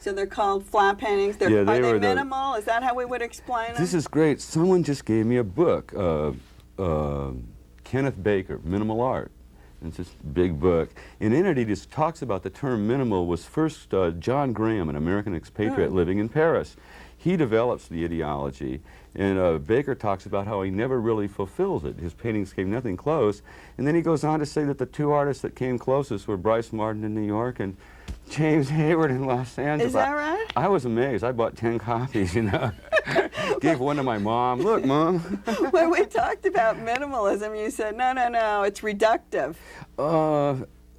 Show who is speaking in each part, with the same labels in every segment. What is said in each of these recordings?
Speaker 1: So they're called flat paintings.
Speaker 2: Yeah,
Speaker 1: Are they
Speaker 2: were
Speaker 1: minimal? Is that how we would explain them?
Speaker 2: This is great. Someone just gave me a book, Kenneth Baker, Minimal Art. And it's this big book. And in it, he just talks about the term minimal was first John Graham, an American expatriate living in Paris. He develops the ideology, and Baker talks about how he never really fulfills it. His paintings came nothing close. And then he goes on to say that the two artists that came closest were Bryce Martin in New York and James Hayward in Los Angeles.
Speaker 1: Is that right?
Speaker 2: I was amazed. I bought 10 copies, you know. Gave one to my mom. Look, Mom.
Speaker 1: When we talked about minimalism, you said, no, it's reductive.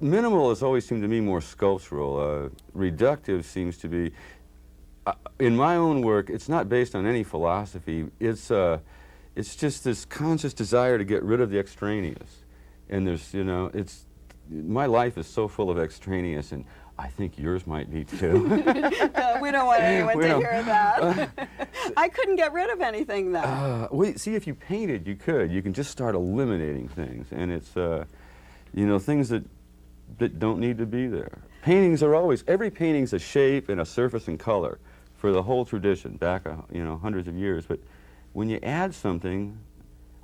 Speaker 2: Minimal has always seemed to me more sculptural. Reductive seems to be, in my own work, it's not based on any philosophy. It's just this conscious desire to get rid of the extraneous. And there's, you know, my life is so full of extraneous, and I think yours might be too.
Speaker 1: No, we don't want anyone to hear that. I couldn't get rid of anything, though.
Speaker 2: Well, see, if you painted, you could. You can just start eliminating things, and it's, you know, things that don't need to be there. Paintings are always, every painting's a shape and a surface and color for the whole tradition, back, you know, hundreds of years. But when you add something,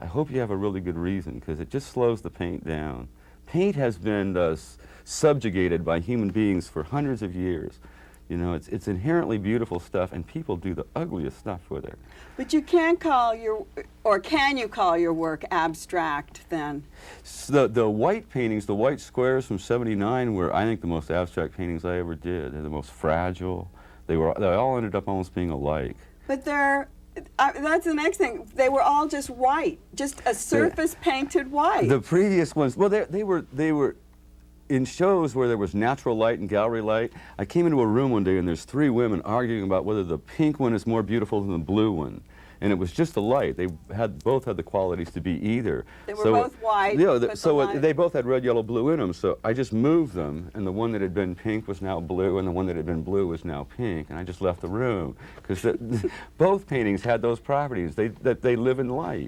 Speaker 2: I hope you have a really good reason, because it just slows the paint down. Paint has been subjugated by human beings for hundreds of years. You know, it's inherently beautiful stuff, and people do the ugliest stuff with it.
Speaker 1: But you can't call can you call your work abstract, then?
Speaker 2: So the white paintings, the white squares from '79 were, I think, the most abstract paintings I ever did. They're the most fragile. They all ended up almost being alike.
Speaker 1: But that's the next thing. They were all just white, just a surface painted white.
Speaker 2: The previous ones, well, they were in shows where there was natural light and gallery light. I came into a room one day and there's 3 women arguing about whether the pink one is more beautiful than the blue one. And it was just the light. They both had the qualities to be either.
Speaker 1: They were both white.
Speaker 2: Yeah, they both had red, yellow, blue in them. So I just moved them, and the one that had been pink was now blue, and the one that had been blue was now pink. And I just left the room because both paintings had those properties. They live in light.